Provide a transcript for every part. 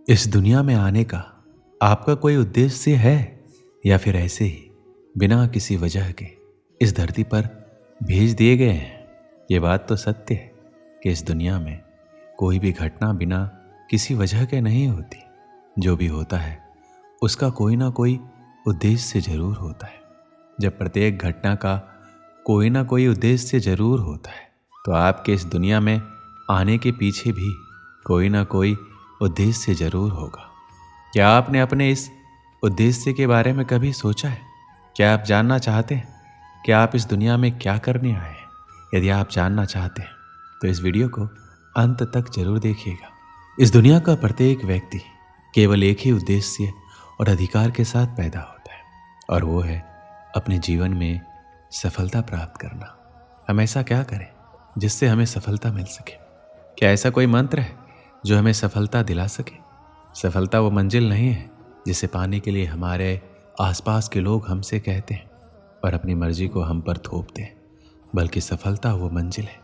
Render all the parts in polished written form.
इस दुनिया में आने का आपका कोई उद्देश्य है या फिर ऐसे ही बिना किसी वजह के इस धरती पर भेज दिए गए हैं? ये बात तो सत्य है कि इस दुनिया में कोई भी घटना बिना किसी वजह के नहीं होती। जो भी होता है उसका कोई ना कोई उद्देश्य जरूर होता है। जब प्रत्येक घटना का कोई ना कोई उद्देश्य जरूर होता है तो आपके इस दुनिया में आने के पीछे भी कोई ना कोई उद्देश्य जरूर होगा। क्या आपने अपने इस उद्देश्य के बारे में कभी सोचा है? क्या आप जानना चाहते हैं कि आप इस दुनिया में क्या करने आए हैं? यदि आप जानना चाहते हैं तो इस वीडियो को अंत तक जरूर देखिएगा। इस दुनिया का प्रत्येक व्यक्ति केवल एक ही उद्देश्य और अधिकार के साथ पैदा होता है और वो है अपने जीवन में सफलता प्राप्त करना। हम ऐसा क्या करें जिससे हमें सफलता मिल सके? क्या ऐसा कोई मंत्र है जो हमें सफलता दिला सके? सफलता वो मंजिल नहीं है जिसे पाने के लिए हमारे आसपास के लोग हमसे कहते हैं और अपनी मर्जी को हम पर थोपते हैं, बल्कि सफलता वो मंजिल है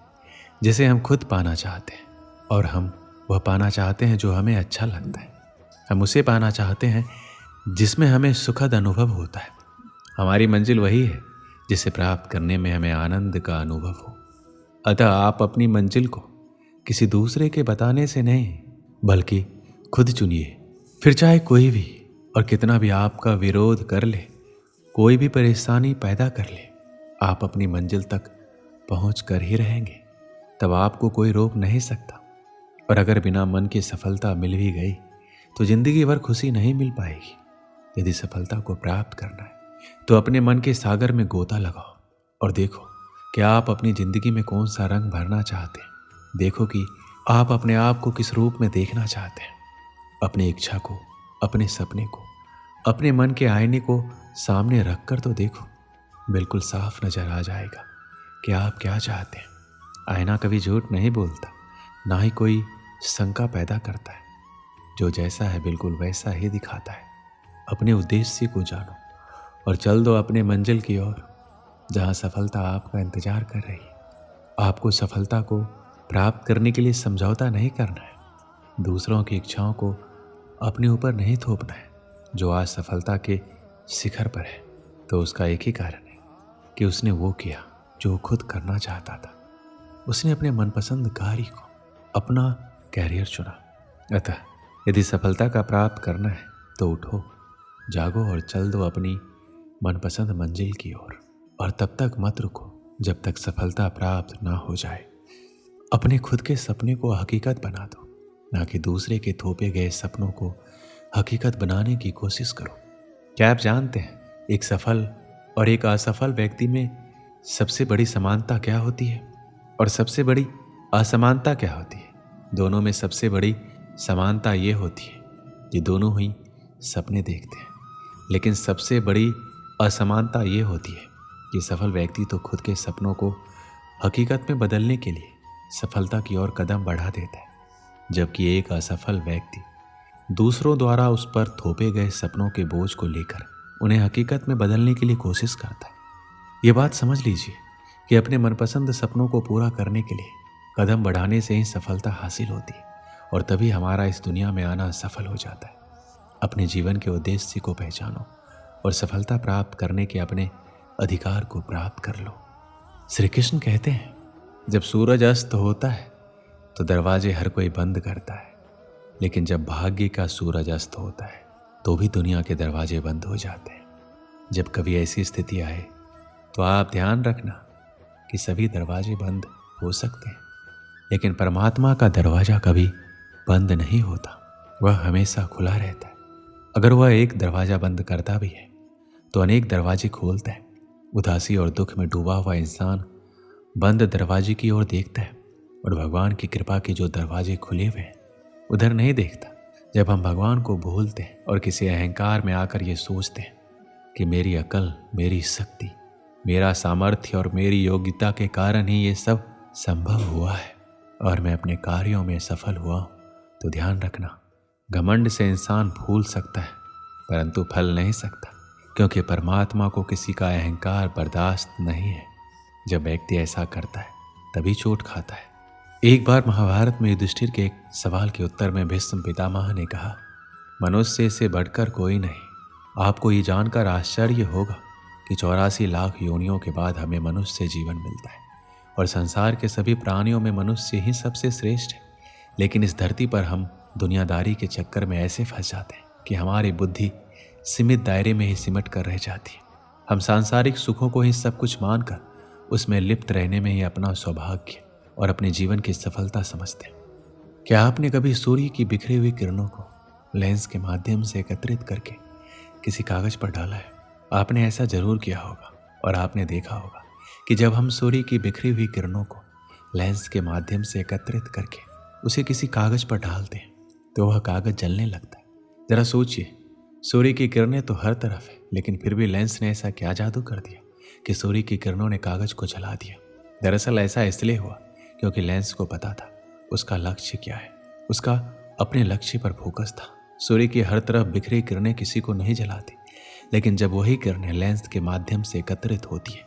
जिसे हम खुद पाना चाहते हैं और हम वह पाना चाहते हैं जो हमें अच्छा लगता है। हम उसे पाना चाहते हैं जिसमें हमें सुखद अनुभव होता है। हमारी मंजिल वही है जिसे प्राप्त करने में हमें आनंद का अनुभव हो। अतः आप अपनी मंजिल को किसी दूसरे के बताने से नहीं बल्कि खुद चुनिए। फिर चाहे कोई भी और कितना भी आपका विरोध कर ले, कोई भी परेशानी पैदा कर ले, आप अपनी मंजिल तक पहुंच कर ही रहेंगे। तब आपको कोई रोक नहीं सकता। और अगर बिना मन की सफलता मिल भी गई तो जिंदगी भर खुशी नहीं मिल पाएगी। यदि सफलता को प्राप्त करना है तो अपने मन के सागर में गोता लगाओ और देखो कि आप अपनी जिंदगी में कौन सा रंग भरना चाहते हैं। देखो कि आप अपने आप को किस रूप में देखना चाहते हैं। अपनी इच्छा को, अपने सपने को, अपने मन के आईने को सामने रख कर तो देखो। बिल्कुल साफ नजर आ जाएगा कि आप क्या चाहते हैं। आईना कभी झूठ नहीं बोलता, ना ही कोई शंका पैदा करता है। जो जैसा है बिल्कुल वैसा ही दिखाता है। अपने उद्देश्य को जानो और चल दो अपने मंजिल की ओर, जहां सफलता आपका इंतजार कर रही है। आपको सफलता को प्राप्त करने के लिए समझौता नहीं करना है। दूसरों की इच्छाओं को अपने ऊपर नहीं थोपना है। जो आज सफलता के शिखर पर है तो उसका एक ही कारण है कि उसने वो किया जो वो खुद करना चाहता था। उसने अपने मनपसंद कार्य को अपना कैरियर चुना। अतः यदि सफलता का प्राप्त करना है तो उठो, जागो और चल दो अपनी मनपसंद मंजिल की ओर। और तब तक मत रुको जब तक सफलता प्राप्त ना हो जाए। अपने खुद के सपने को हकीकत बना दो, ना कि दूसरे के थोपे गए सपनों को हकीकत बनाने की कोशिश करो। क्या आप जानते हैं एक सफल और एक असफल व्यक्ति में सबसे बड़ी समानता क्या होती है और सबसे बड़ी असमानता क्या होती है? दोनों में सबसे बड़ी समानता ये होती है कि दोनों ही सपने देखते हैं, लेकिन सबसे बड़ी असमानता ये होती है कि सफल व्यक्ति तो खुद के सपनों को हकीकत में बदलने के लिए सफलता की ओर कदम बढ़ा देता है, जबकि एक असफल व्यक्ति दूसरों द्वारा उस पर थोपे गए सपनों के बोझ को लेकर उन्हें हकीकत में बदलने के लिए कोशिश करता है। ये बात समझ लीजिए कि अपने मनपसंद सपनों को पूरा करने के लिए कदम बढ़ाने से ही सफलता हासिल होती है और तभी हमारा इस दुनिया में आना सफल हो जाता है। अपने जीवन के उद्देश्य को पहचानो और सफलता प्राप्त करने के अपने अधिकार को प्राप्त कर लो। श्री कृष्ण कहते हैं, जब सूरज अस्त होता है तो दरवाजे हर कोई बंद करता है, लेकिन जब भाग्य का सूरज अस्त होता है तो भी दुनिया के दरवाजे बंद हो जाते हैं। जब कभी ऐसी स्थिति आए तो आप ध्यान रखना कि सभी दरवाजे बंद हो सकते हैं, लेकिन परमात्मा का दरवाजा कभी बंद नहीं होता, वह हमेशा खुला रहता है। अगर वह एक दरवाजा बंद करता भी है तो अनेक दरवाजे खोलता है। उदासी और दुख में डूबा हुआ इंसान बंद दरवाजे की ओर देखता है और भगवान की कृपा के जो दरवाजे खुले हुए हैं उधर नहीं देखता। जब हम भगवान को भूलते हैं और किसी अहंकार में आकर ये सोचते हैं कि मेरी अकल, मेरी शक्ति, मेरा सामर्थ्य और मेरी योग्यता के कारण ही ये सब संभव हुआ है और मैं अपने कार्यों में सफल हुआ हूं, तो ध्यान रखना, घमंड से इंसान फूल सकता है परंतु फल नहीं सकता, क्योंकि परमात्मा को किसी का अहंकार बर्दाश्त नहीं है। जब व्यक्ति ऐसा करता है तभी चोट खाता है। एक बार महाभारत में युधिष्ठिर के एक सवाल के उत्तर में भीष्म पितामह ने कहा मनुष्य से बढ़कर कोई नहीं। आपको ये जानकर आश्चर्य होगा कि 84 लाख योनियों के बाद हमें मनुष्य जीवन मिलता है और संसार के सभी प्राणियों में मनुष्य ही सबसे श्रेष्ठ है। लेकिन इस धरती पर हम दुनियादारी के चक्कर में ऐसे फंस जाते हैं कि हमारी बुद्धि सीमित दायरे में ही सिमट कर रह जाती है। हम सांसारिक सुखों को ही सब कुछ मानकर उसमें लिप्त रहने में ही अपना सौभाग्य और अपने जीवन की सफलता समझते हैं। क्या आपने कभी सूर्य की बिखरी हुई किरणों को लेंस के माध्यम से एकत्रित करके किसी कागज पर डाला है? आपने ऐसा जरूर किया होगा और आपने देखा होगा कि जब हम सूर्य की बिखरी हुई किरणों को लेंस के माध्यम से एकत्रित करके उसे किसी कागज पर डालते हैं तो वह कागज जलने लगता है। जरा सोचिए, सूर्य की किरणें तो हर तरफ है, लेकिन फिर भी लेंस ने ऐसा क्या जादू कर दिया कि सूर्य की किरणों ने कागज को जला दिया। दरअसल ऐसा इसलिए हुआ क्योंकि लेंस को पता था उसका लक्ष्य क्या है। उसका अपने लक्ष्य पर फोकस था। सूर्य की हर तरफ बिखरी किरणें किसी को नहीं जलाती, लेकिन जब वही किरणें लेंस के माध्यम से एकत्रित होती है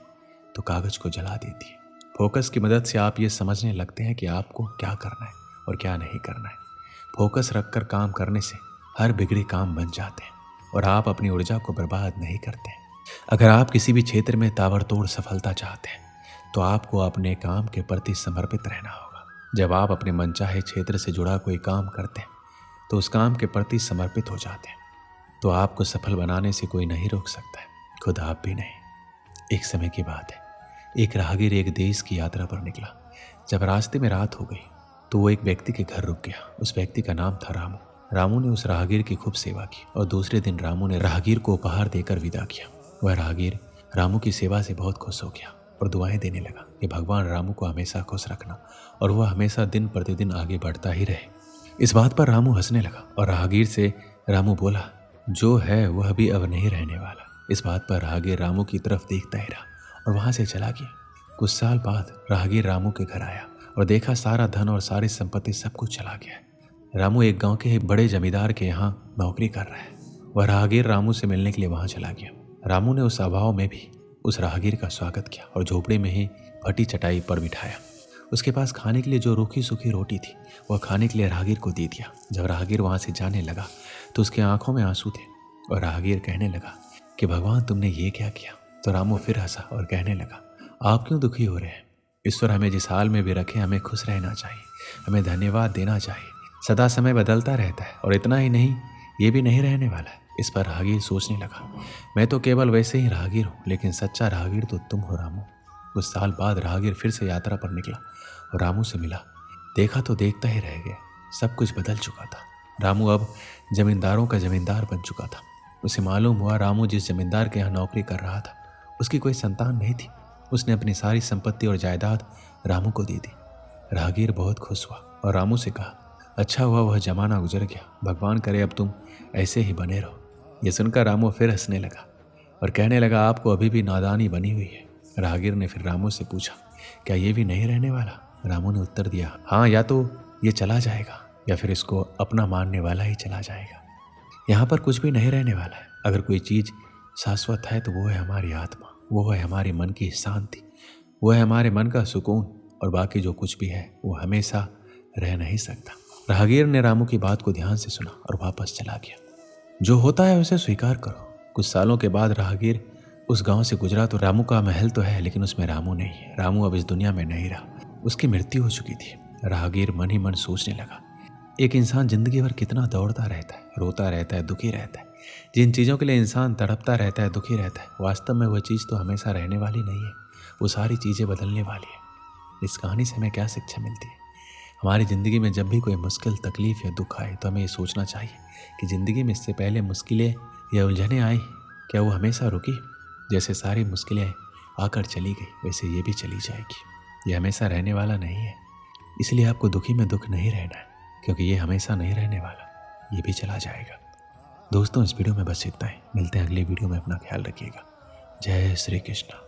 तो कागज को जला देती है। फोकस की मदद से आप ये समझने लगते हैं कि आपको क्या करना है और क्या नहीं करना है। फोकस रखकर काम करने से हर बिगड़े काम बन जाते हैं और आप अपनी ऊर्जा को बर्बाद नहीं करते। अगर आप किसी भी क्षेत्र में ताबड़तोड़ सफलता चाहते हैं तो आपको अपने काम के प्रति समर्पित रहना होगा। जब आप अपने मनचाहे क्षेत्र से जुड़ा कोई काम करते हैं तो उस काम के प्रति समर्पित हो जाते हैं तो आपको सफल बनाने से कोई नहीं रोक सकता है, खुद आप भी नहीं। एक समय की बात है, एक राहगीर एक देश की यात्रा पर निकला। जब रास्ते में रात हो गई तो वो एक व्यक्ति के घर रुक गया। उस व्यक्ति का नाम था रामू। रामू ने उस राहगीर की खूब सेवा की और दूसरे दिन रामू ने राहगीर को उपहार देकर विदा किया। वह राहगीर रामू की सेवा से बहुत खुश हो गया और दुआएं देने लगा कि भगवान रामू को हमेशा खुश रखना और वह हमेशा दिन प्रतिदिन आगे बढ़ता ही रहे। इस बात पर रामू हंसने लगा और राहगीर से रामू बोला, जो है वह भी अब नहीं रहने वाला। इस बात पर राहगीर रामू की तरफ देखता ही रहा और वहां से चला गया। कुछ साल बाद राहगीर रामू के घर आया और देखा सारा धन और सारी संपत्ति सब कुछ चला गया है। रामू एक गांव के बड़े जमींदार के यहाँ नौकरी कर रहा है। वह राहगीर रामू से मिलने के लिए वहां चला गया। रामू ने उस अभाव में भी उस राहगीर का स्वागत किया और झोपड़े में ही फटी चटाई पर बिठाया। उसके पास खाने के लिए जो रूखी सूखी रोटी थी वह खाने के लिए राहगीर को दे दिया। जब राहगीर वहां से जाने लगा तो उसकी आंखों में आंसू थे और राहगीर कहने लगा कि भगवान तुमने ये क्या किया। तो रामू फिर हंसा और कहने लगा, आप क्यों दुखी हो रहे हैं? ईश्वर हमें जिस हाल में भी रखे हमें खुश रहना चाहिए, हमें धन्यवाद देना चाहिए। सदा समय बदलता रहता है और इतना ही नहीं, ये भी नहीं रहने वाला है। इस पर राहगीर सोचने लगा, मैं तो केवल वैसे ही राहगीर हूँ, लेकिन सच्चा राहगीर तो तुम हो रामू। कुछ साल बाद राहगीर फिर से यात्रा पर निकला और रामू से मिला। देखा तो देखता ही रह गया, सब कुछ बदल चुका था। रामू अब जमींदारों का जमींदार बन चुका था। उसे मालूम हुआ रामू जिस जमींदार के यहाँ नौकरी कर रहा था उसकी कोई संतान नहीं थी। उसने अपनी सारी संपत्ति और जायदाद रामू को दे दी। राहगीर बहुत खुश हुआ और रामू से कहा, अच्छा हुआ वह जमाना गुजर गया, भगवान करे अब तुम ऐसे ही बने रहो। यह सुनकर रामू फिर हंसने लगा और कहने लगा, आपको अभी भी नादानी बनी हुई है। राहगीर ने फिर रामू से पूछा, क्या ये भी नहीं रहने वाला? रामू ने उत्तर दिया, हाँ, या तो ये चला जाएगा या फिर इसको अपना मानने वाला ही चला जाएगा। यहाँ पर कुछ भी नहीं रहने वाला है। अगर कोई चीज़ शाश्वत है तो वो है हमारी आत्मा, वो है हमारे मन की शांति, वो है हमारे मन का सुकून, और बाकी जो कुछ भी है वो हमेशा रह नहीं सकता। राहगीर ने रामू की बात को ध्यान से सुना और वापस चला गया। जो होता है उसे स्वीकार करो। कुछ सालों के बाद राहगीर उस गांव से गुजरा तो रामू का महल तो है, लेकिन उसमें रामू नहीं है। रामू अब इस दुनिया में नहीं रहा, उसकी मृत्यु हो चुकी थी। राहगीर मन ही मन सोचने लगा, एक इंसान जिंदगी भर कितना दौड़ता रहता है, रोता रहता है, दुखी रहता है। जिन चीज़ों के लिए इंसान तड़पता रहता है, दुखी रहता है, वास्तव में वह चीज़ तो हमेशा रहने वाली नहीं है, वो सारी चीज़ें बदलने वाली है। इस कहानी से हमें क्या शिक्षा मिलती है? हमारी ज़िंदगी में जब भी कोई मुश्किल, तकलीफ़ या दुख आए तो हमें ये सोचना चाहिए कि ज़िंदगी में इससे पहले मुश्किलें या उलझनें आई, क्या वो हमेशा रुकी? जैसे सारी मुश्किलें आकर चली गई वैसे ये भी चली जाएगी। ये हमेशा रहने वाला नहीं है, इसलिए आपको दुखी में दुख नहीं रहना है, क्योंकि ये हमेशा नहीं रहने वाला, ये भी चला जाएगा। दोस्तों, इस वीडियो में बस इतना ही। मिलते हैं अगली वीडियो में। अपना ख्याल रखिएगा। जय श्री कृष्ण।